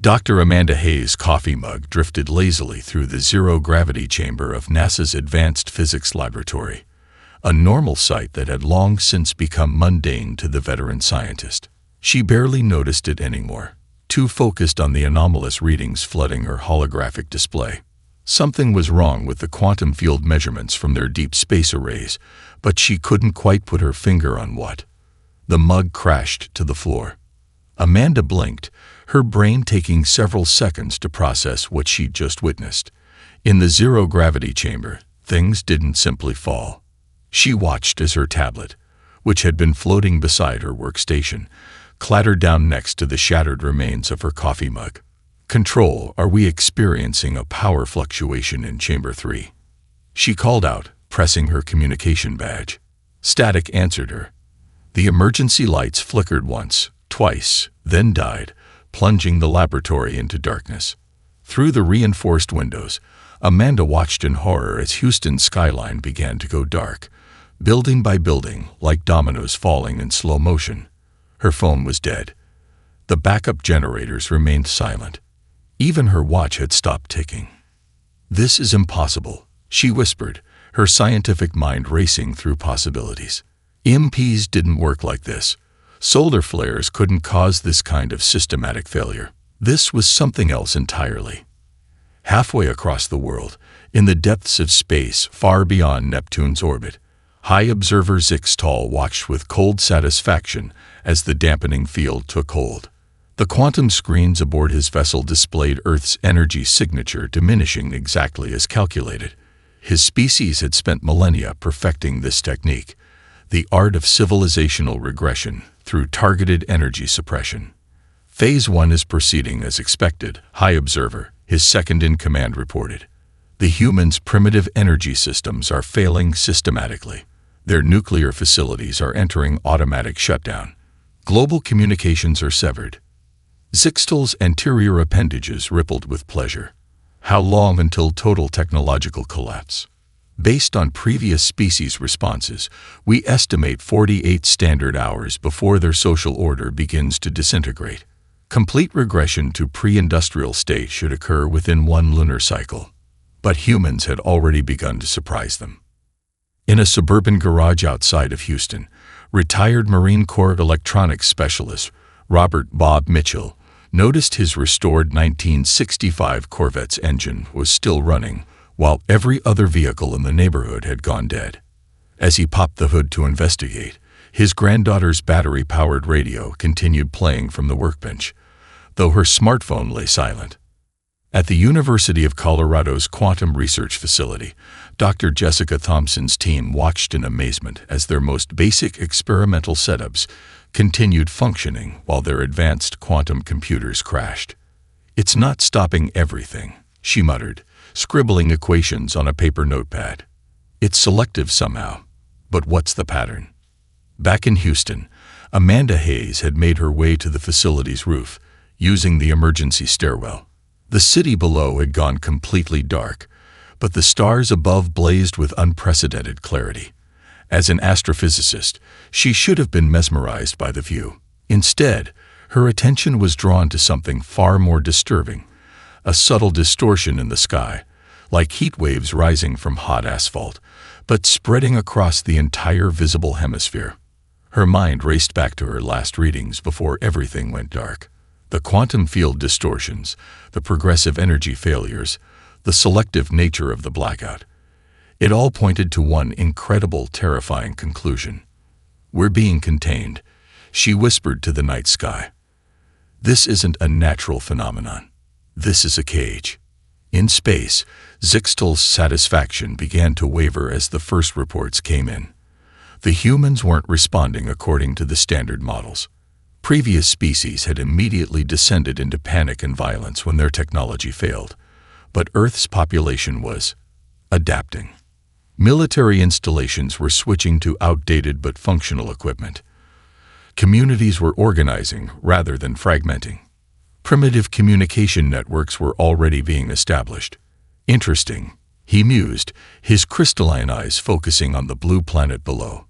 Dr. Amanda Hayes' coffee mug drifted lazily through the zero-gravity chamber of NASA's Advanced Physics Laboratory, a normal sight that had long since become mundane to the veteran scientist. She barely noticed it anymore, too focused on the anomalous readings flooding her holographic display. Something was wrong with the quantum field measurements from their deep space arrays, but she couldn't quite put her finger on what. The mug crashed to the floor. Amanda blinked, her brain taking several seconds to process what she'd just witnessed. In the zero-gravity chamber, things didn't simply fall. She watched as her tablet, which had been floating beside her workstation, clattered down next to the shattered remains of her coffee mug. "Control, are we experiencing a power fluctuation in Chamber 3? She called out, pressing her communication badge. Static answered her. The emergency lights flickered once, twice, then died, plunging the laboratory into darkness. Through the reinforced windows, Amanda watched in horror as Houston's skyline began to go dark, building by building, like dominoes falling in slow motion. Her phone was dead. The backup generators remained silent. Even her watch had stopped ticking. "This is impossible," she whispered, her scientific mind racing through possibilities. EMPs didn't work like this. Solar flares couldn't cause this kind of systematic failure. This was something else entirely. Halfway across the world, in the depths of space far beyond Neptune's orbit, High Observer Zixtal watched with cold satisfaction as the dampening field took hold. The quantum screens aboard his vessel displayed Earth's energy signature diminishing exactly as calculated. His species had spent millennia perfecting this technique, the art of civilizational regression through targeted energy suppression. Phase 1 is proceeding as expected, High Observer, his second-in-command reported. The humans' primitive energy systems are failing systematically. Their nuclear facilities are entering automatic shutdown. Global communications are severed. Zixtal's anterior appendages rippled with pleasure. How long until total technological collapse? Based on previous species responses, we estimate 48 standard hours before their social order begins to disintegrate. Complete regression to pre-industrial state should occur within 1 lunar cycle. But humans had already begun to surprise them. In a suburban garage outside of Houston, retired Marine Corps electronics specialist Robert Bob Mitchell noticed his restored 1965 Corvette's engine was still running, while every other vehicle in the neighborhood had gone dead. As he popped the hood to investigate, his granddaughter's battery-powered radio continued playing from the workbench, though her smartphone lay silent. At the University of Colorado's Quantum Research Facility, Dr. Jessica Thompson's team watched in amazement as their most basic experimental setups continued functioning while their advanced quantum computers crashed. "It's not stopping everything," she muttered, scribbling equations on a paper notepad. "It's selective somehow. But what's the pattern?" Back in Houston, Amanda Hayes had made her way to the facility's roof, using the emergency stairwell. The city below had gone completely dark, but the stars above blazed with unprecedented clarity. As an astrophysicist, she should have been mesmerized by the view. Instead, her attention was drawn to something far more disturbing, a subtle distortion in the sky, like heat waves rising from hot asphalt, but spreading across the entire visible hemisphere. Her mind raced back to her last readings before everything went dark. The quantum field distortions, the progressive energy failures, the selective nature of the blackout. It all pointed to one incredible, terrifying conclusion. "We're being contained," she whispered to the night sky. "This isn't a natural phenomenon. This is a cage." In space, Zixtal's satisfaction began to waver as the first reports came in. The humans weren't responding according to the standard models. Previous species had immediately descended into panic and violence when their technology failed, but Earth's population was adapting. Military installations were switching to outdated but functional equipment. Communities were organizing rather than fragmenting. Primitive communication networks were already being established. Interesting, he mused, his crystalline eyes focusing on the blue planet below.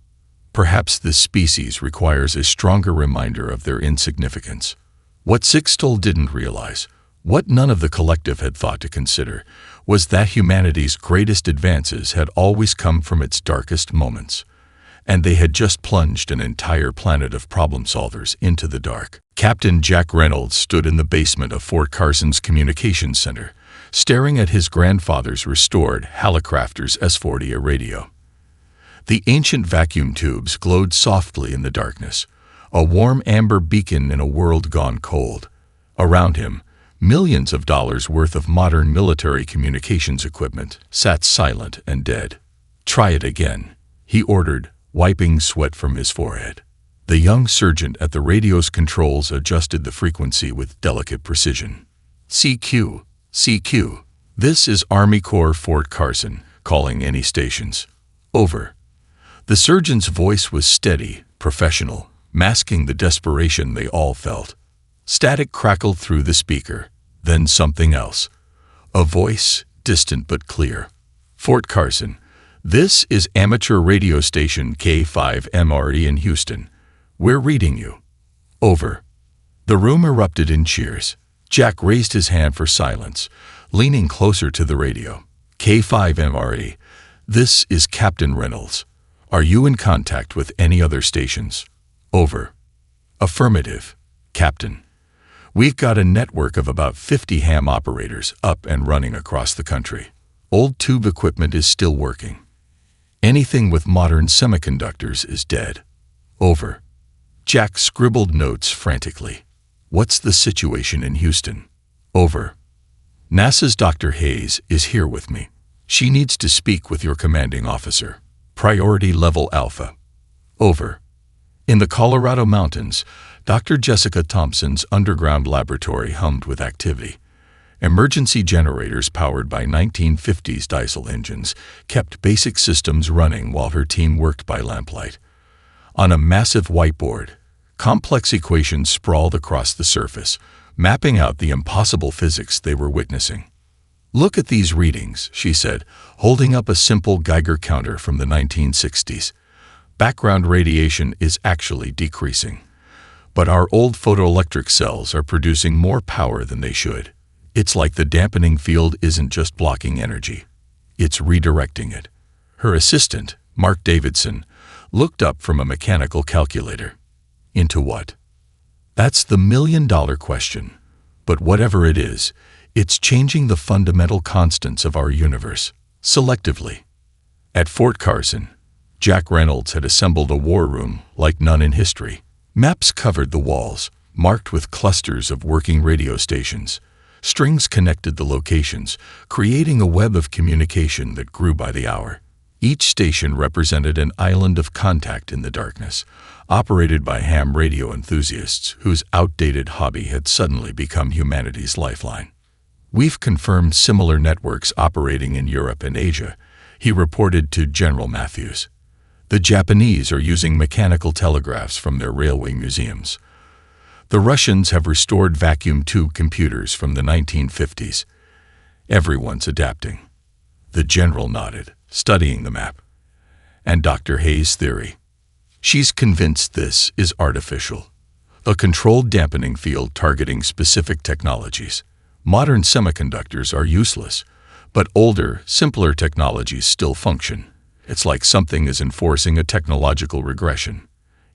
Perhaps this species requires a stronger reminder of their insignificance. What Zixtal didn't realize What none of the collective had thought to consider was that humanity's greatest advances had always come from its darkest moments, and they had just plunged an entire planet of problem solvers into the dark. Captain Jack Reynolds stood in the basement of Fort Carson's communications center, staring at his grandfather's restored Hallicrafters S40 radio. The ancient vacuum tubes glowed softly in the darkness, a warm amber beacon in a world gone cold. Around him, millions of dollars worth of modern military communications equipment sat silent and dead. "Try it again," he ordered, wiping sweat from his forehead. The young sergeant at the radio's controls adjusted the frequency with delicate precision. "CQ, CQ. This is Army Corps Fort Carson, calling any stations. Over." The surgeon's voice was steady, professional, masking the desperation they all felt. Static crackled through the speaker, then something else. A voice, distant but clear. "Fort Carson, this is amateur radio station K5MRE in Houston. We're reading you. Over." The room erupted in cheers. Jack raised his hand for silence, leaning closer to the radio. "K5MRE, this is Captain Reynolds. Are you in contact with any other stations? Over." "Affirmative, Captain. We've got a network of about 50 ham operators up and running across the country. Old tube equipment is still working. Anything with modern semiconductors is dead. Over." Jack scribbled notes frantically. "What's the situation in Houston?" Over. "NASA's Dr. Hayes is here with me. She needs to speak with your commanding officer. Priority level Alpha." Over. In the Colorado mountains, Dr. Jessica Thompson's underground laboratory hummed with activity. Emergency generators powered by 1950s diesel engines kept basic systems running while her team worked by lamplight. On a massive whiteboard, complex equations sprawled across the surface, mapping out the impossible physics they were witnessing. "Look at these readings," she said, holding up a simple Geiger counter from the 1960s. "Background radiation is actually decreasing. But our old photoelectric cells are producing more power than they should. It's like the dampening field isn't just blocking energy. It's redirecting it." Her assistant, Mark Davidson, looked up from a mechanical calculator. "Into what?" "That's the million-dollar question. But whatever it is, it's changing the fundamental constants of our universe, selectively." At Fort Carson, Jack Reynolds had assembled a war room like none in history. Maps covered the walls, marked with clusters of working radio stations. Strings connected the locations, creating a web of communication that grew by the hour. Each station represented an island of contact in the darkness, operated by ham radio enthusiasts whose outdated hobby had suddenly become humanity's lifeline. "We've confirmed similar networks operating in Europe and Asia," he reported to General Matthews. "The Japanese are using mechanical telegraphs from their railway museums. The Russians have restored vacuum tube computers from the 1950s. Everyone's adapting." The general nodded, studying the map. "And Dr. Hayes' theory? She's convinced this is artificial. A controlled dampening field targeting specific technologies. Modern semiconductors are useless, but older, simpler technologies still function. It's like something is enforcing a technological regression."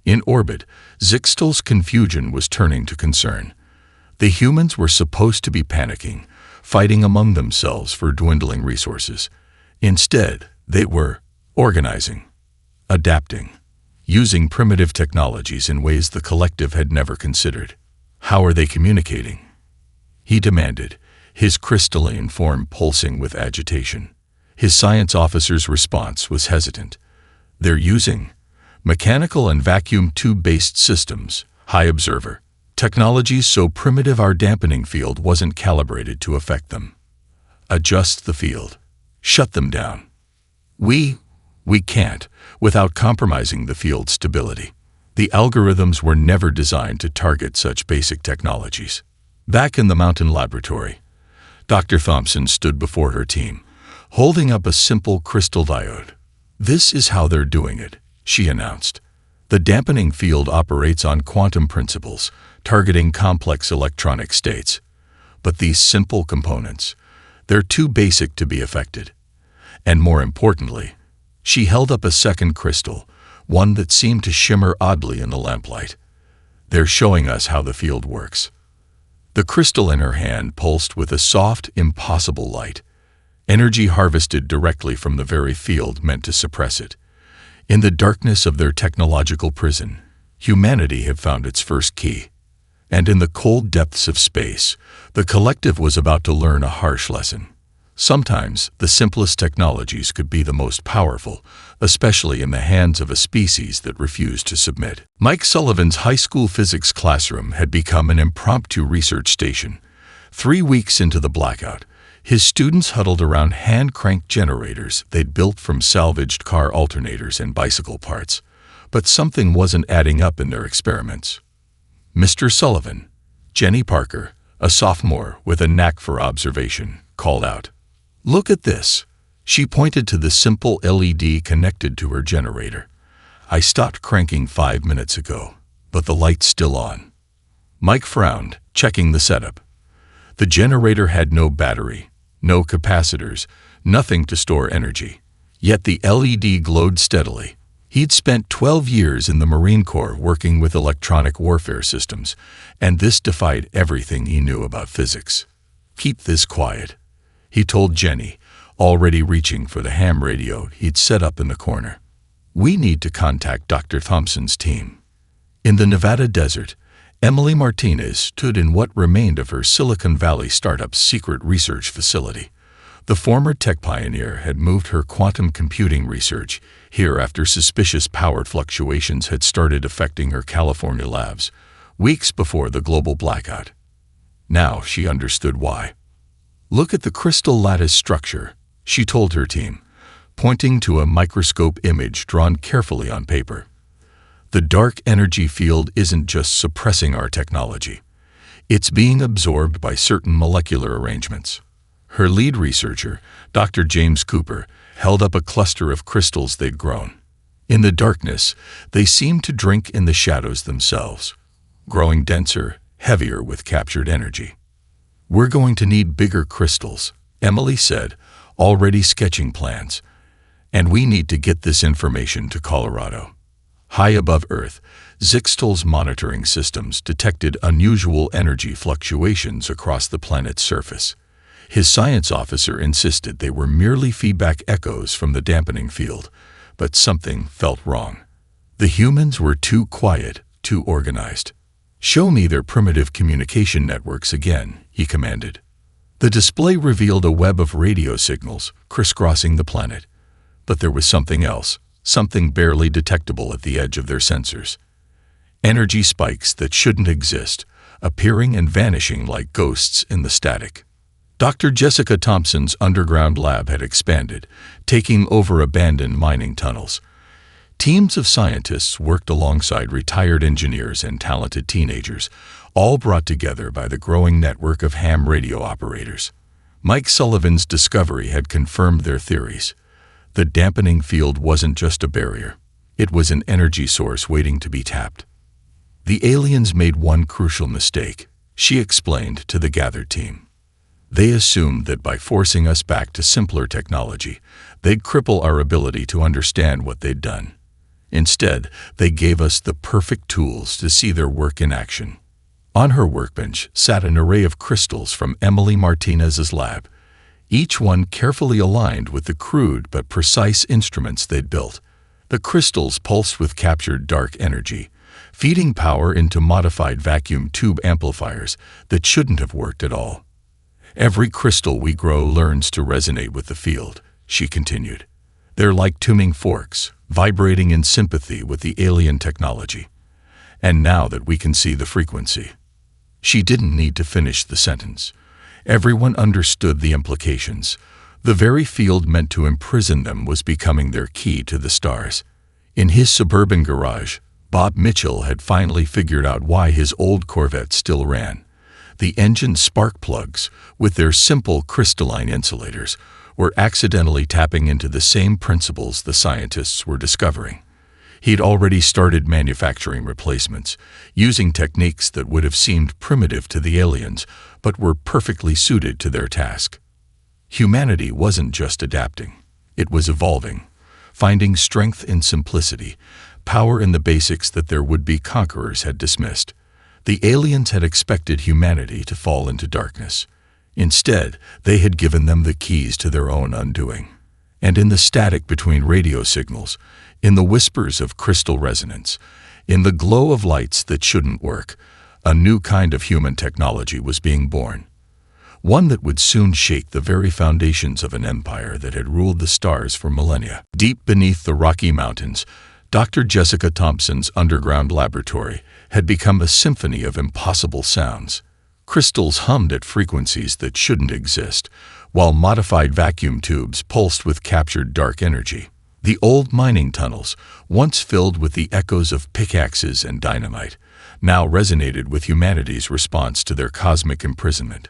In orbit, Zixtel's confusion was turning to concern. The humans were supposed to be panicking, fighting among themselves for dwindling resources. Instead, they were organizing, adapting, using primitive technologies in ways the collective had never considered. "How are they communicating?" he demanded, his crystalline form pulsing with agitation. His science officer's response was hesitant. "They're using mechanical and vacuum tube-based systems, high observer, technologies so primitive our dampening field wasn't calibrated to affect them. Adjust the field. Shut them down. We can't, without compromising the field's stability. The algorithms were never designed to target such basic technologies." Back in the mountain laboratory, Dr. Thompson stood before her team, holding up a simple crystal diode. "This is how they're doing it," she announced. "The dampening field operates on quantum principles, targeting complex electronic states. But these simple components, they're too basic to be affected. And more importantly, she held up a second crystal, one that seemed to shimmer oddly in the lamplight. They're showing us how the field works. The crystal in her hand pulsed with a soft, impossible light, energy harvested directly from the very field meant to suppress it. In the darkness of their technological prison, humanity had found its first key. And in the cold depths of space, the collective was about to learn a harsh lesson. Sometimes, the simplest technologies could be the most powerful, especially in the hands of a species that refused to submit. Mike Sullivan's high school physics classroom had become an impromptu research station. 3 weeks into the blackout, his students huddled around hand-cranked generators they'd built from salvaged car alternators and bicycle parts. But something wasn't adding up in their experiments. Mr. Sullivan, Jenny Parker, a sophomore with a knack for observation, called out, "Look at this." She pointed to the simple LED connected to her generator. "I stopped cranking 5 minutes ago, but the light's still on." Mike frowned, checking the setup. The generator had no battery, no capacitors, nothing to store energy. Yet the LED glowed steadily. He'd spent 12 years in the Marine Corps working with electronic warfare systems, and this defied everything he knew about physics. "Keep this quiet," he told Jenny, already reaching for the ham radio he'd set up in the corner. "We need to contact Dr. Thompson's team." In the Nevada desert, Emily Martinez stood in what remained of her Silicon Valley startup's secret research facility. The former tech pioneer had moved her quantum computing research here after suspicious power fluctuations had started affecting her California labs, weeks before the global blackout. Now she understood why. "Look at the crystal lattice structure," she told her team, pointing to a microscope image drawn carefully on paper. "The dark energy field isn't just suppressing our technology. It's being absorbed by certain molecular arrangements." Her lead researcher, Dr. James Cooper, held up a cluster of crystals they'd grown. In the darkness, they seemed to drink in the shadows themselves, growing denser, heavier with captured energy. "We're going to need bigger crystals," Emily said, already sketching plans. "And we need to get this information to Colorado." High above Earth, Zixtal's monitoring systems detected unusual energy fluctuations across the planet's surface. His science officer insisted they were merely feedback echoes from the dampening field, but something felt wrong. The humans were too quiet, too organized. "Show me their primitive communication networks again," he commanded. The display revealed a web of radio signals crisscrossing the planet. But there was something else, something barely detectable at the edge of their sensors. Energy spikes that shouldn't exist, appearing and vanishing like ghosts in the static. Dr. Jessica Thompson's underground lab had expanded, taking over abandoned mining tunnels. Teams of scientists worked alongside retired engineers and talented teenagers, all brought together by the growing network of ham radio operators. Mike Sullivan's discovery had confirmed their theories. The dampening field wasn't just a barrier. It was an energy source waiting to be tapped. "The aliens made one crucial mistake," she explained to the gathered team. "They assumed that by forcing us back to simpler technology, they'd cripple our ability to understand what they'd done. Instead, they gave us the perfect tools to see their work in action." On her workbench sat an array of crystals from Emily Martinez's lab, each one carefully aligned with the crude but precise instruments they'd built. The crystals pulsed with captured dark energy, feeding power into modified vacuum tube amplifiers that shouldn't have worked at all. "Every crystal we grow learns to resonate with the field," she continued. "They're like tuning forks, vibrating in sympathy with the alien technology. And now that we can see the frequency." She didn't need to finish the sentence. Everyone understood the implications. The very field meant to imprison them was becoming their key to the stars. In his suburban garage, Bob Mitchell had finally figured out why his old Corvette still ran. The engine spark plugs, with their simple crystalline insulators, were accidentally tapping into the same principles the scientists were discovering. He'd already started manufacturing replacements, using techniques that would have seemed primitive to the aliens, but were perfectly suited to their task. Humanity wasn't just adapting, it was evolving, finding strength in simplicity, power in the basics that their would-be conquerors had dismissed. The aliens had expected humanity to fall into darkness. Instead, they had given them the keys to their own undoing. And in the static between radio signals, in the whispers of crystal resonance, in the glow of lights that shouldn't work, a new kind of human technology was being born. One that would soon shake the very foundations of an empire that had ruled the stars for millennia. Deep beneath the Rocky Mountains, Dr. Jessica Thompson's underground laboratory had become a symphony of impossible sounds. Crystals hummed at frequencies that shouldn't exist, while modified vacuum tubes pulsed with captured dark energy. The old mining tunnels, once filled with the echoes of pickaxes and dynamite, now resonated with humanity's response to their cosmic imprisonment.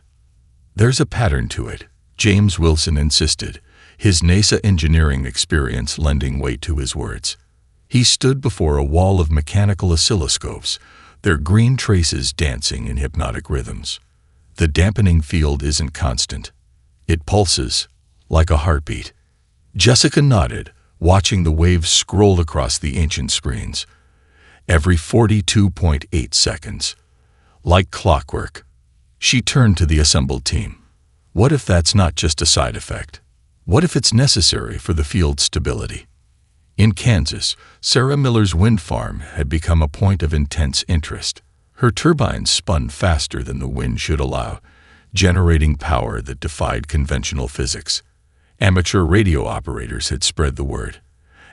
"There's a pattern to it," James Wilson insisted, his NASA engineering experience lending weight to his words. He stood before a wall of mechanical oscilloscopes, their green traces dancing in hypnotic rhythms. The dampening field isn't constant. It pulses, like a heartbeat. Jessica nodded, watching the waves scroll across the ancient screens. Every 42.8 seconds. Like clockwork. She turned to the assembled team. What if that's not just a side effect? What if it's necessary for the field's stability? In Kansas, Sarah Miller's wind farm had become a point of intense interest. Her turbines spun faster than the wind should allow, generating power that defied conventional physics. Amateur radio operators had spread the word,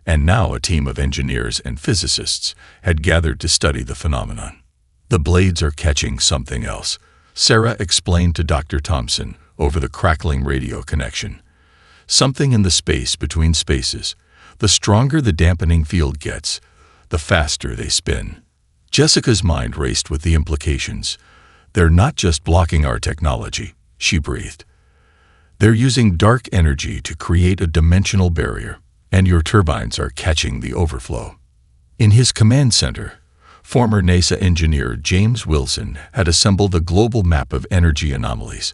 and now a team of engineers and physicists had gathered to study the phenomenon. "The blades are catching something else," Sarah explained to Dr. Thompson over the crackling radio connection. "Something in the space between spaces. The stronger the dampening field gets, the faster they spin." Jessica's mind raced with the implications. "They're not just blocking our technology," she breathed. "They're using dark energy to create a dimensional barrier, and your turbines are catching the overflow." In his command center, former NASA engineer James Wilson had assembled a global map of energy anomalies.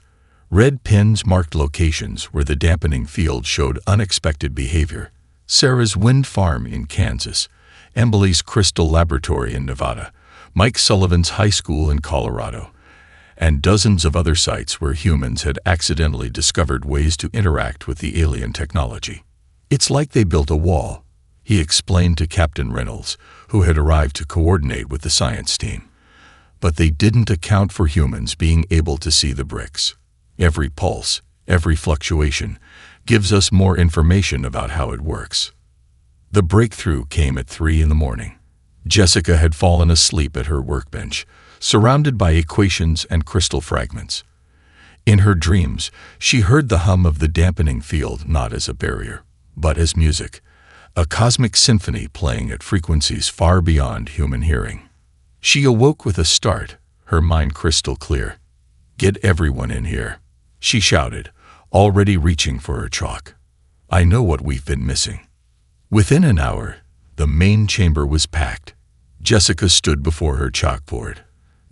Red pins marked locations where the dampening field showed unexpected behavior. Sarah's wind farm in Kansas, Emily's crystal laboratory in Nevada, Mike Sullivan's high school in Colorado, and dozens of other sites where humans had accidentally discovered ways to interact with the alien technology. "It's like they built a wall," he explained to Captain Reynolds, who had arrived to coordinate with the science team. "But they didn't account for humans being able to see the bricks. Every pulse, every fluctuation, gives us more information about how it works." The breakthrough came at 3 a.m. Jessica had fallen asleep at her workbench, surrounded by equations and crystal fragments. In her dreams, she heard the hum of the dampening field not as a barrier, but as music, a cosmic symphony playing at frequencies far beyond human hearing. She awoke with a start, her mind crystal clear. "Get everyone in here," she shouted, already reaching for her chalk. "I know what we've been missing." Within an hour, the main chamber was packed. Jessica stood before her chalkboard,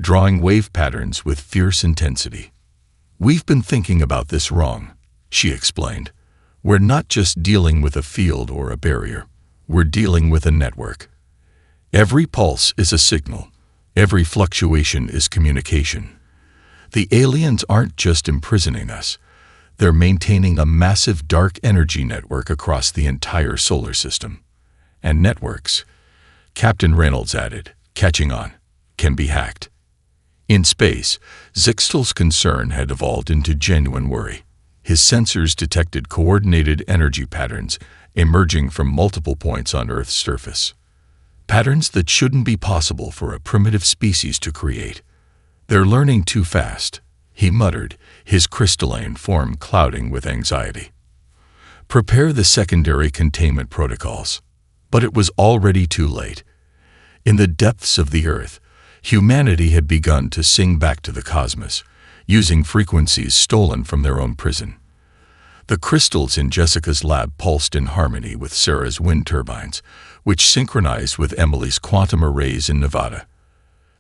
drawing wave patterns with fierce intensity. "We've been thinking about this wrong," she explained. "We're not just dealing with a field or a barrier. We're dealing with a network. Every pulse is a signal. Every fluctuation is communication. The aliens aren't just imprisoning us. They're maintaining a massive dark energy network across the entire solar system. And networks," Captain Reynolds added, catching on, "can be hacked." In space, Zixtel's concern had evolved into genuine worry. His sensors detected coordinated energy patterns emerging from multiple points on Earth's surface. Patterns that shouldn't be possible for a primitive species to create. "They're learning too fast," he muttered, his crystalline form clouding with anxiety. "Prepare the secondary containment protocols." But it was already too late. In the depths of the Earth, humanity had begun to sing back to the cosmos, using frequencies stolen from their own prison. The crystals in Jessica's lab pulsed in harmony with Sarah's wind turbines, which synchronized with Emily's quantum arrays in Nevada.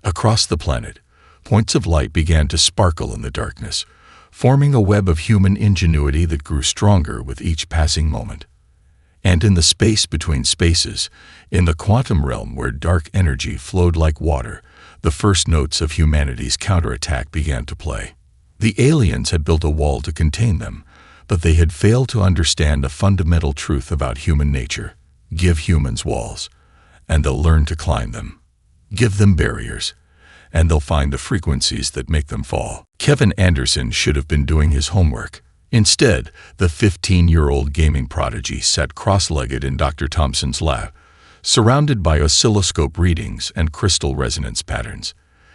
Across the planet, points of light began to sparkle in the darkness, forming a web of human ingenuity that grew stronger with each passing moment. And in the space between spaces, in the quantum realm where dark energy flowed like water, the first notes of humanity's counterattack began to play. The aliens had built a wall to contain them, but they had failed to understand a fundamental truth about human nature. Give humans walls, and they'll learn to climb them. Give them barriers, and they'll find the frequencies that make them fall. Kevin Anderson should have been doing his homework. Instead, the 15-year-old gaming prodigy sat cross-legged in Dr. Thompson's lab, surrounded by oscilloscope readings and crystal resonance patterns.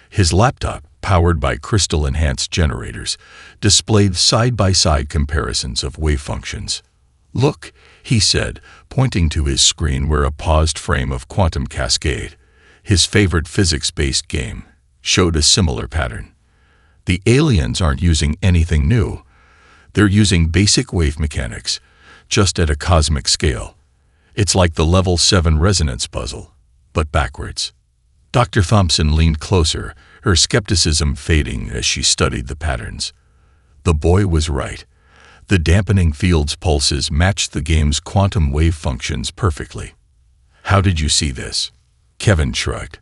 His laptop, powered by crystal-enhanced generators, displayed side-by-side comparisons of wave functions. "Look," he said, pointing to his screen where a paused frame of Quantum Cascade, his favorite physics-based game, showed a similar pattern. The aliens aren't using anything new. They're using basic wave mechanics, just at a cosmic scale. It's like the Level 7 resonance puzzle, but backwards. Dr. Thompson leaned closer, her skepticism fading as she studied the patterns. The boy was right. The dampening field's pulses matched the game's quantum wave functions perfectly. "How did you see this?" Kevin shrugged.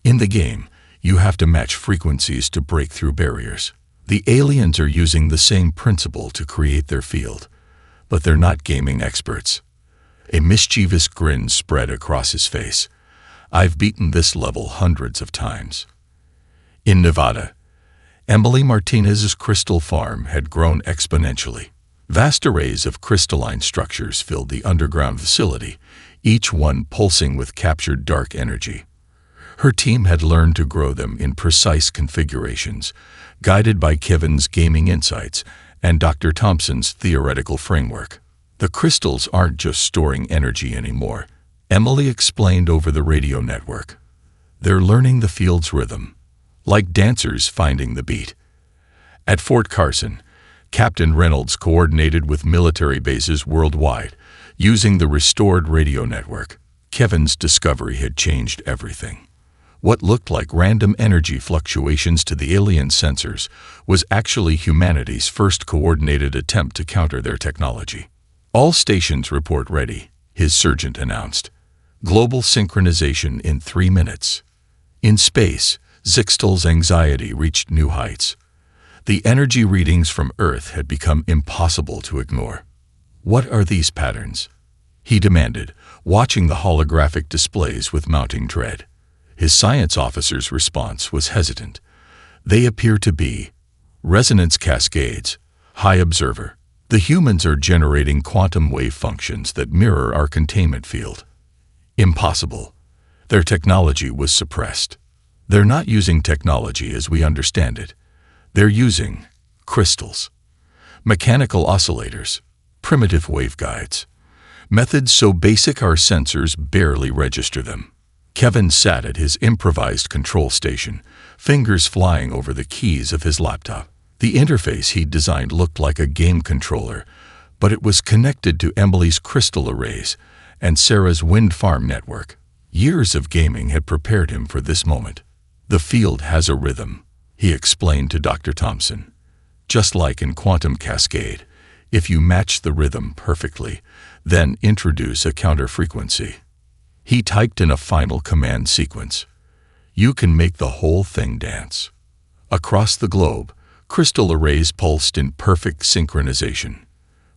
"In the game, you have to match frequencies to break through barriers. The aliens are using the same principle to create their field, but they're not gaming experts." A mischievous grin spread across his face. "I've beaten this level hundreds of times." In Nevada, Emily Martinez's crystal farm had grown exponentially. Vast arrays of crystalline structures filled the underground facility, each one pulsing with captured dark energy. Her team had learned to grow them in precise configurations, guided by Kevin's gaming insights and Dr. Thompson's theoretical framework. "The crystals aren't just storing energy anymore," Emily explained over the radio network. "They're learning the field's rhythm, like dancers finding the beat." At Fort Carson, Captain Reynolds coordinated with military bases worldwide, using the restored radio network. Kevin's discovery had changed everything. What looked like random energy fluctuations to the alien sensors was actually humanity's first coordinated attempt to counter their technology. "All stations report ready," his sergeant announced. "Global synchronization in 3 minutes." In space, Zixtal's anxiety reached new heights. The energy readings from Earth had become impossible to ignore. "What are these patterns?" he demanded, watching the holographic displays with mounting dread. His science officer's response was hesitant. "They appear to be resonance cascades. High observer. The humans are generating quantum wave functions that mirror our containment field." Impossible. Their technology was suppressed. "They're not using technology as we understand it. They're using crystals, mechanical oscillators, primitive waveguides, methods so basic our sensors barely register them." Kevin sat at his improvised control station, fingers flying over the keys of his laptop. The interface he'd designed looked like a game controller, but it was connected to Emily's crystal arrays and Sarah's wind farm network. Years of gaming had prepared him for this moment. "The field has a rhythm," he explained to Dr. Thompson. "Just like in Quantum Cascade, if you match the rhythm perfectly, then introduce a counter-frequency." He typed in a final command sequence. "You can make the whole thing dance." Across the globe, crystal arrays pulsed in perfect synchronization.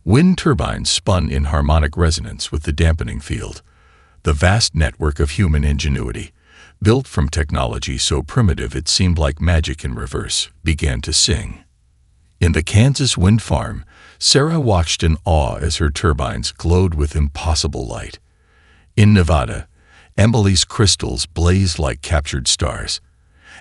Wind turbines spun in harmonic resonance with the dampening field. The vast network of human ingenuity, built from technology so primitive it seemed like magic in reverse, began to sing. In the Kansas wind farm, Sarah watched in awe as her turbines glowed with impossible light. In Nevada, Emily's crystals blazed like captured stars.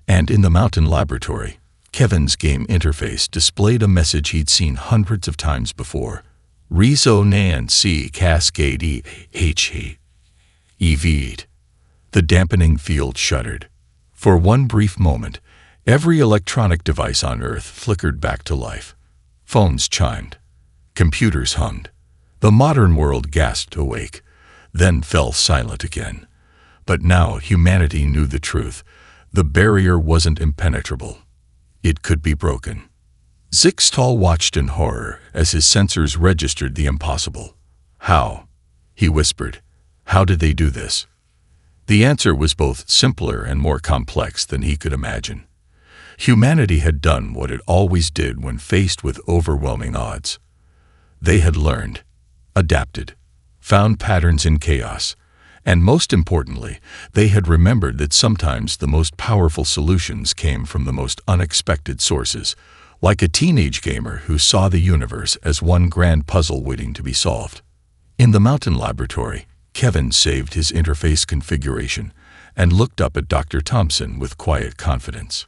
And in the mountain laboratory, Kevin's game interface displayed a message he'd seen hundreds of times before. Resonance cascade HFY. The dampening field shuddered. For one brief moment, every electronic device on Earth flickered back to life. Phones chimed. Computers hummed. The modern world gasped awake, then fell silent again. But now humanity knew the truth. The barrier wasn't impenetrable. It could be broken. Zixtal watched in horror as his sensors registered the impossible. How? He whispered. How did they do this? The answer was both simpler and more complex than he could imagine. Humanity had done what it always did when faced with overwhelming odds. They had learned, adapted, found patterns in chaos, and most importantly, they had remembered that sometimes the most powerful solutions came from the most unexpected sources, like a teenage gamer who saw the universe as one grand puzzle waiting to be solved. In the mountain laboratory, Kevin saved his interface configuration and looked up at Dr. Thompson with quiet confidence.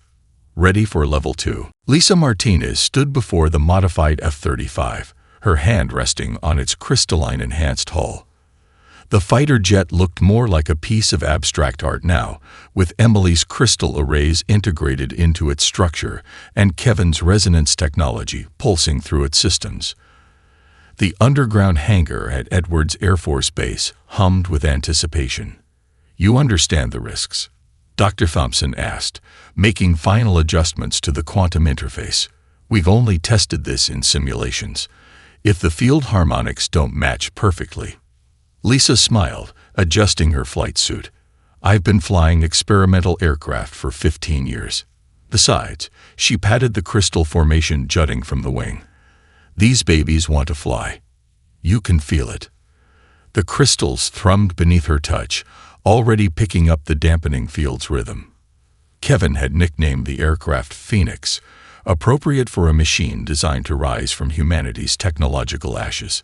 Ready for Level 2, Lisa Martinez stood before the modified F-35, her hand resting on its crystalline enhanced hull. The fighter jet looked more like a piece of abstract art now, with Emily's crystal arrays integrated into its structure and Kevin's resonance technology pulsing through its systems. The underground hangar at Edwards Air Force Base hummed with anticipation. "You understand the risks?" Dr. Thompson asked, making final adjustments to the quantum interface. "We've only tested this in simulations. If the field harmonics don't match perfectly..." Lisa smiled, adjusting her flight suit. "I've been flying experimental aircraft for 15 years. Besides," she patted the crystal formation jutting from the wing. "These babies want to fly. You can feel it." The crystals thrummed beneath her touch, already picking up the dampening field's rhythm. Kevin had nicknamed the aircraft Phoenix, appropriate for a machine designed to rise from humanity's technological ashes.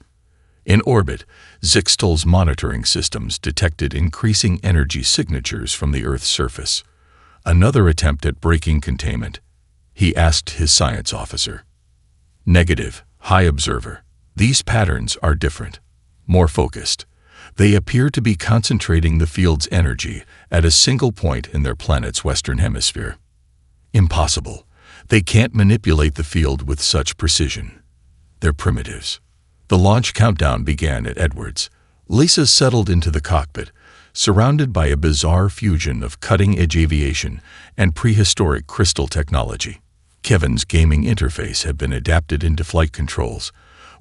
In orbit, Zixtal's monitoring systems detected increasing energy signatures from the Earth's surface. Another attempt at breaking containment. He asked his science officer. "Negative, High Observer. These patterns are different, more focused. They appear to be concentrating the field's energy at a single point in their planet's western hemisphere." "Impossible. They can't manipulate the field with such precision. They're primitives." The launch countdown began at Edwards. Lisa settled into the cockpit, surrounded by a bizarre fusion of cutting-edge aviation and prehistoric crystal technology. Kevin's gaming interface had been adapted into flight controls,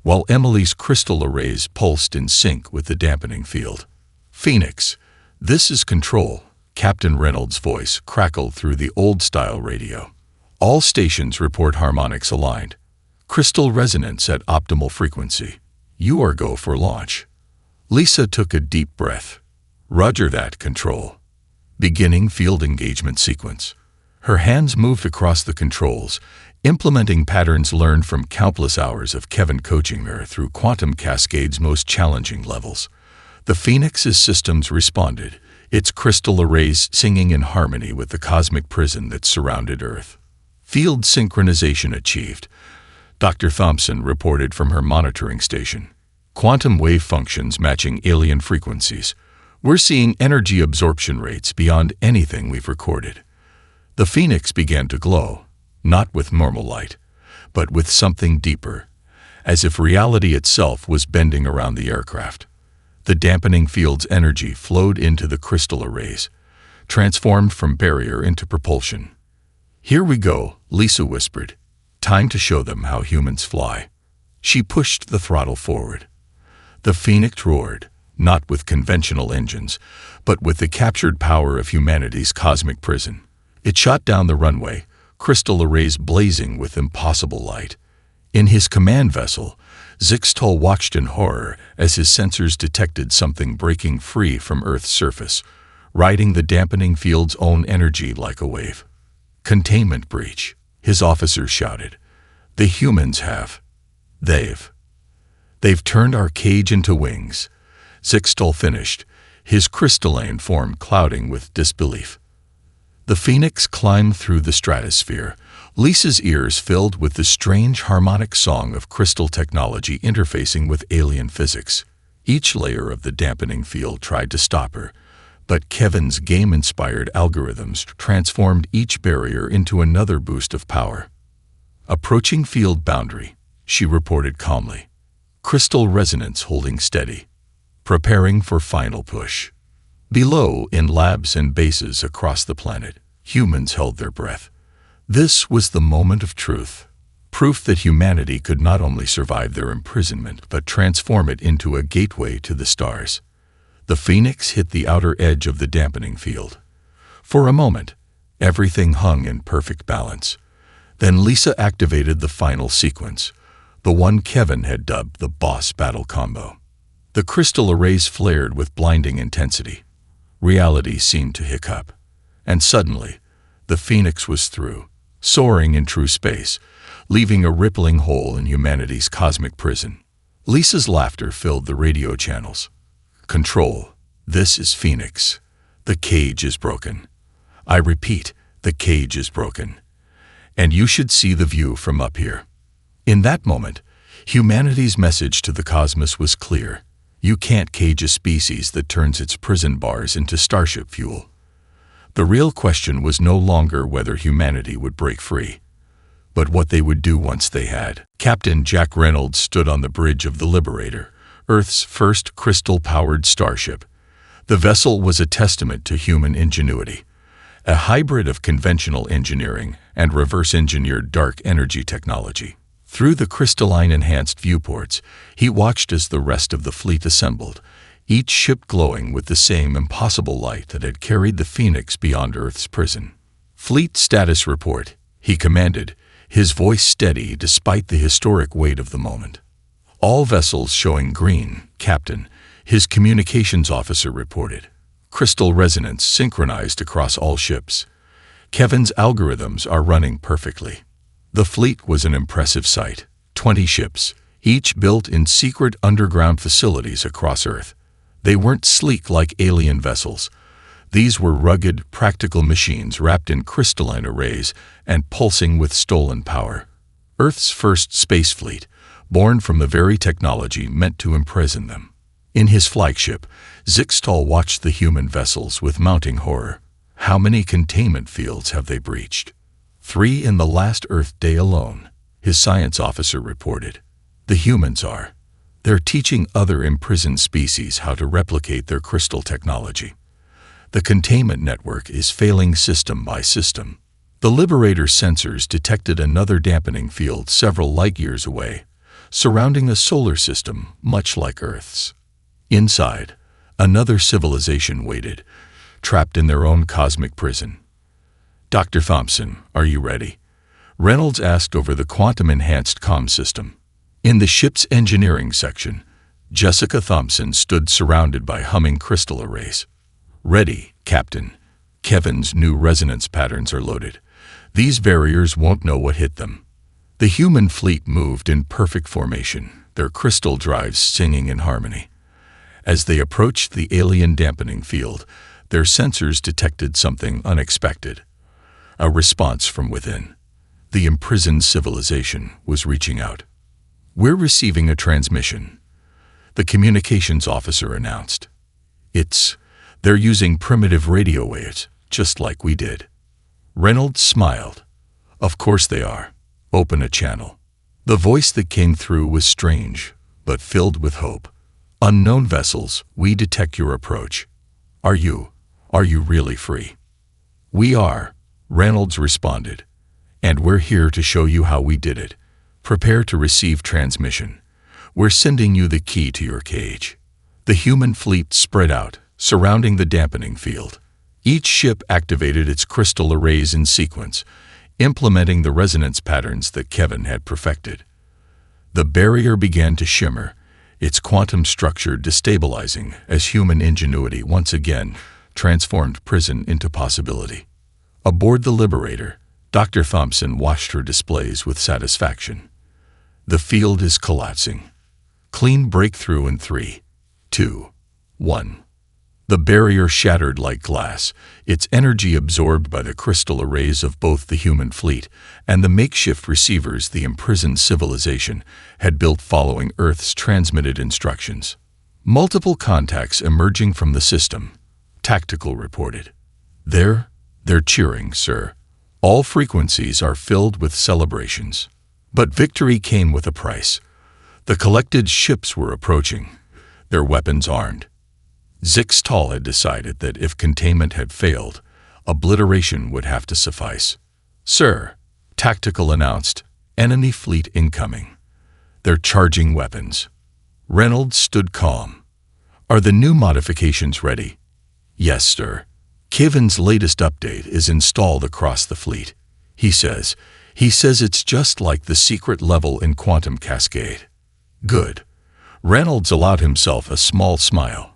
while Emily's crystal arrays pulsed in sync with the dampening field. "Phoenix, this is Control," Captain Reynolds' voice crackled through the old-style radio. "All stations report harmonics aligned. Crystal resonance at optimal frequency. You are go for launch." Lisa took a deep breath. "Roger that, Control." Beginning field engagement sequence. Her hands moved across the controls, implementing patterns learned from countless hours of Kevin coaching her through Quantum Cascade's most challenging levels. The Phoenix's systems responded, its crystal arrays singing in harmony with the cosmic prison that surrounded Earth. Field synchronization achieved, Dr. Thompson reported from her monitoring station. "Quantum wave functions matching alien frequencies. We're seeing energy absorption rates beyond anything we've recorded." The Phoenix began to glow, not with normal light, but with something deeper, as if reality itself was bending around the aircraft. The dampening field's energy flowed into the crystal arrays, transformed from barrier into propulsion. "Here we go," Lisa whispered. "Time to show them how humans fly." She pushed the throttle forward. The Phoenix roared, not with conventional engines, but with the captured power of humanity's cosmic prison. It shot down the runway, crystal arrays blazing with impossible light. In his command vessel, Zixtal watched in horror as his sensors detected something breaking free from Earth's surface, riding the dampening field's own energy like a wave. "Containment breach," his officers shouted. "The humans have. They've turned our cage into wings." Zixtal finished, his crystalline form clouding with disbelief. The Phoenix climbed through the stratosphere, Lisa's ears filled with the strange harmonic song of crystal technology interfacing with alien physics. Each layer of the dampening field tried to stop her, but Kevin's game-inspired algorithms transformed each barrier into another boost of power. "Approaching field boundary," she reported calmly. crystal resonance holding steady, preparing for final push. Below, in labs and bases across the planet, humans held their breath. This was the moment of truth, proof that humanity could not only survive their imprisonment but transform it into a gateway to the stars. The Phoenix hit the outer edge of the dampening field. For a moment, everything hung in perfect balance. Then Lisa activated the final sequence, the one Kevin had dubbed the boss battle combo. The crystal arrays flared with blinding intensity. Reality seemed to hiccup. And suddenly, the Phoenix was through, soaring in true space, leaving a rippling hole in humanity's cosmic prison. Lisa's laughter filled the radio channels. Control, this is Phoenix. The cage is broken. I repeat, the cage is broken. And you should see the view from up here. In that moment, humanity's message to the cosmos was clear. You can't cage a species that turns its prison bars into starship fuel. The real question was no longer whether humanity would break free, but what they would do once they had. Captain Jack Reynolds stood on the bridge of the Liberator, Earth's first crystal-powered starship. The vessel was a testament to human ingenuity, a hybrid of conventional engineering and reverse-engineered dark energy technology. Through the crystalline-enhanced viewports, he watched as the rest of the fleet assembled, each ship glowing with the same impossible light that had carried the Phoenix beyond Earth's prison. "Fleet status report," he commanded, his voice steady despite the historic weight of the moment. "All vessels showing green, Captain," his communications officer reported. "Crystal resonance synchronized across all ships. Kevin's algorithms are running perfectly." The fleet was an impressive sight. 20 ships, each built in secret underground facilities across Earth. They weren't sleek like alien vessels. These were rugged, practical machines wrapped in crystalline arrays and pulsing with stolen power. Earth's first space fleet, born from the very technology meant to imprison them. In his flagship, Zixtal watched the human vessels with mounting horror. How many containment fields have they breached? 3 in the last Earth day alone, his science officer reported. The humans are. They're teaching other imprisoned species how to replicate their crystal technology. The containment network is failing system by system. The Liberator sensors detected another dampening field several light-years away, surrounding a solar system much like Earth's. Inside, another civilization waited, trapped in their own cosmic prison. "Dr. Thompson, are you ready?" Reynolds asked over the quantum-enhanced comm system. In the ship's engineering section, Jessica Thompson stood surrounded by humming crystal arrays. "Ready, Captain. Kevin's new resonance patterns are loaded. These barriers won't know what hit them." The human fleet moved in perfect formation, their crystal drives singing in harmony. As they approached the alien dampening field, their sensors detected something unexpected. A response from within. The imprisoned civilization was reaching out. "We're receiving a transmission," the communications officer announced. They're using primitive radio waves, just like we did." Reynolds smiled. "Of course they are. Open a channel." The voice that came through was strange, but filled with hope. "Unknown vessels, we detect your approach. Are you really free?" "We are," Reynolds responded. "And we're here to show you how we did it. Prepare to receive transmission. We're sending you the key to your cage." The human fleet spread out, surrounding the dampening field. Each ship activated its crystal arrays in sequence, implementing the resonance patterns that Kevin had perfected. The barrier began to shimmer, its quantum structure destabilizing as human ingenuity once again transformed prison into possibility. Aboard the Liberator, Dr. Thompson watched her displays with satisfaction. "The field is collapsing. Clean breakthrough in 3, 2, 1. The barrier shattered like glass, its energy absorbed by the crystal arrays of both the human fleet and the makeshift receivers the imprisoned civilization had built following Earth's transmitted instructions. Multiple contacts emerging from the system, Tactical reported. They're cheering, sir. All frequencies are filled with celebrations. But victory came with a price. The collected ships were approaching, their weapons armed. Zixtal had decided that if containment had failed, obliteration would have to suffice. "Sir," Tactical announced, "enemy fleet incoming. They're charging weapons." Reynolds stood calm. "Are the new modifications ready?" "Yes, sir. Kiven's latest update is installed across the fleet. He says it's just like the secret level in Quantum Cascade." "Good." Reynolds allowed himself a small smile.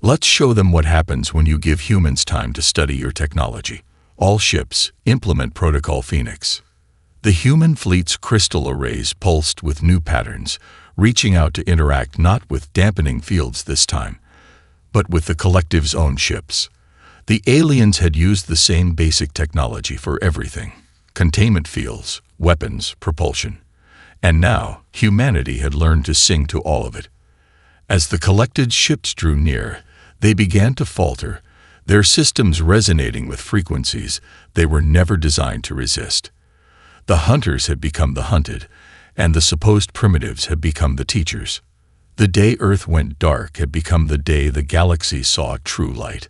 "Let's show them what happens when you give humans time to study your technology. All ships, implement Protocol Phoenix." The human fleet's crystal arrays pulsed with new patterns, reaching out to interact not with dampening fields this time, but with the collective's own ships. The aliens had used the same basic technology for everything: containment fields, weapons, propulsion. And now, humanity had learned to sing to all of it. As the collected ships drew near, they began to falter, their systems resonating with frequencies they were never designed to resist. The hunters had become the hunted, and the supposed primitives had become the teachers. The day Earth went dark had become the day the galaxy saw true light,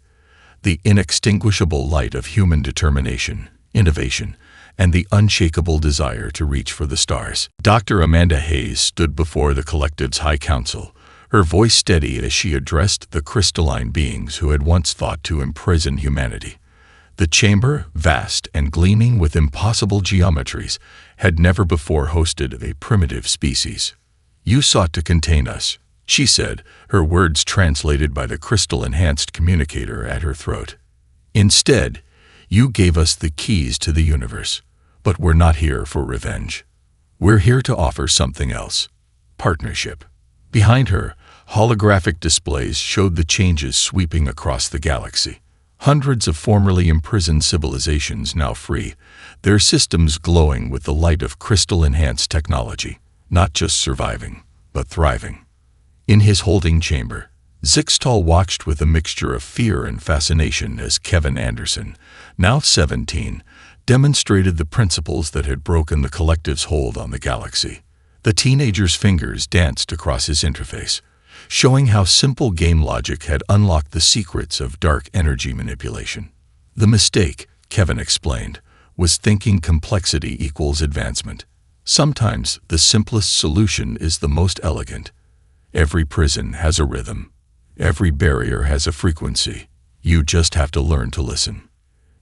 the inextinguishable light of human determination, innovation, and the unshakable desire to reach for the stars. Dr. Amanda Hayes stood before the collective's High Council, her voice steady as she addressed the crystalline beings who had once thought to imprison humanity. The chamber, vast and gleaming with impossible geometries, had never before hosted a primitive species. "You sought to contain us," she said, her words translated by the crystal-enhanced communicator at her throat. "Instead, you gave us the keys to the universe. But we're not here for revenge. We're here to offer something else: partnership." Behind her, holographic displays showed the changes sweeping across the galaxy. Hundreds of formerly imprisoned civilizations now free, their systems glowing with the light of crystal-enhanced technology, not just surviving, but thriving. In his holding chamber, Zixtal watched with a mixture of fear and fascination as Kevin Anderson, now 17, demonstrated the principles that had broken the collective's hold on the galaxy. The teenager's fingers danced across his interface, showing how simple game logic had unlocked the secrets of dark energy manipulation. "The mistake," Kevin explained, "was thinking complexity equals advancement. Sometimes the simplest solution is the most elegant. Every prison has a rhythm. Every barrier has a frequency. You just have to learn to listen."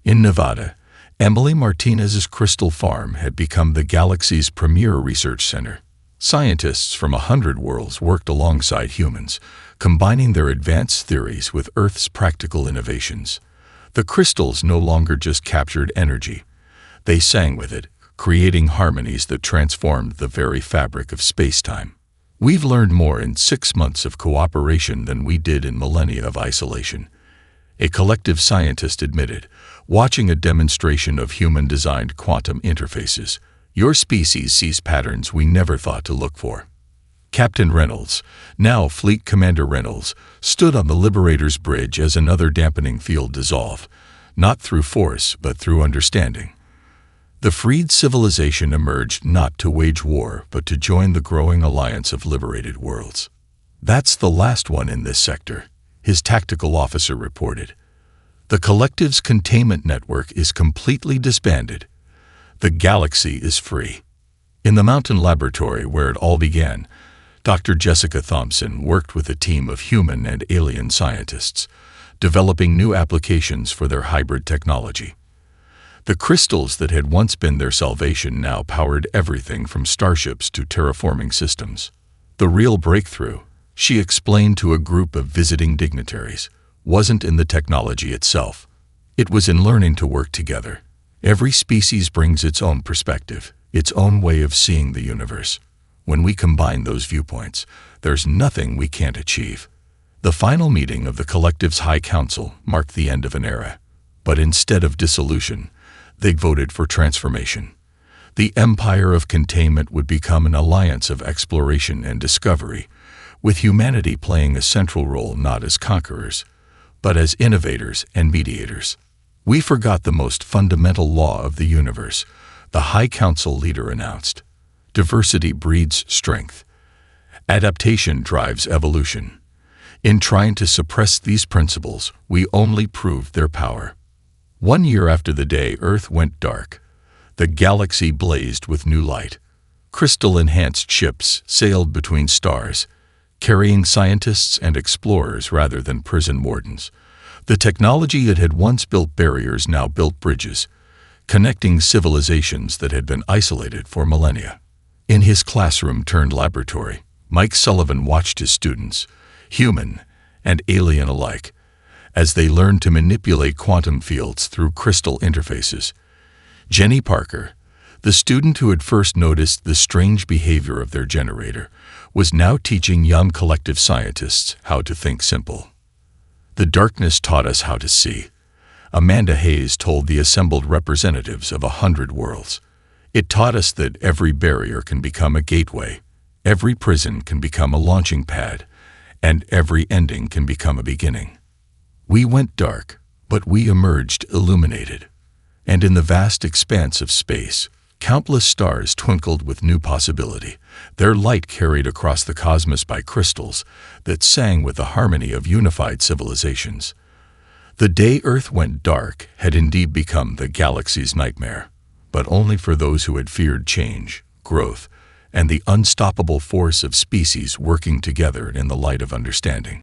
In Nevada, Emily Martinez's Crystal Farm had become the galaxy's premier research center. Scientists from 100 worlds worked alongside humans, combining their advanced theories with Earth's practical innovations. The crystals no longer just captured energy. They sang with it, creating harmonies that transformed the very fabric of space-time. "We've learned more in 6 months of cooperation than we did in millennia of isolation," a collective scientist admitted, watching a demonstration of human-designed quantum interfaces. "Your species sees patterns we never thought to look for." Captain Reynolds, now Fleet Commander Reynolds, stood on the Liberator's bridge as another dampening field dissolved, not through force but through understanding. The freed civilization emerged not to wage war but to join the growing alliance of liberated worlds. "That's the last one in this sector," his tactical officer reported. "The collective's containment network is completely disbanded. The galaxy is free." In the mountain laboratory where it all began, Dr. Jessica Thompson worked with a team of human and alien scientists, developing new applications for their hybrid technology. The crystals that had once been their salvation now powered everything from starships to terraforming systems. The real breakthrough, she explained to a group of visiting dignitaries, wasn't in the technology itself. It was in learning to work together. Every species brings its own perspective, its own way of seeing the universe. When we combine those viewpoints, there's nothing we can't achieve. The final meeting of the collective's High Council marked the end of an era. But instead of dissolution, they voted for transformation. The Empire of Containment would become an alliance of exploration and discovery, with humanity playing a central role not as conquerors, but as innovators and mediators. "We forgot the most fundamental law of the universe," the High Council leader announced. "Diversity breeds strength. Adaptation drives evolution. In trying to suppress these principles, we only proved their power. 1 year after the day Earth went dark, the galaxy blazed with new light. Crystal-enhanced ships sailed between stars, carrying scientists and explorers rather than prison wardens. The technology that had once built barriers now built bridges, connecting civilizations that had been isolated for millennia. In his classroom-turned-laboratory, Mike Sullivan watched his students, human and alien alike, as they learned to manipulate quantum fields through crystal interfaces. Jenny Parker, the student who had first noticed the strange behavior of their generator, was now teaching young collective scientists how to think simple. The darkness taught us how to see, Amanda Hayes told the assembled representatives of 100 worlds. It taught us that every barrier can become a gateway, every prison can become a launching pad, and every ending can become a beginning. We went dark, but we emerged illuminated. And in the vast expanse of space, countless stars twinkled with new possibility, their light carried across the cosmos by crystals that sang with the harmony of unified civilizations. The day Earth went dark had indeed become the galaxy's nightmare, but only for those who had feared change, growth, and the unstoppable force of species working together in the light of understanding.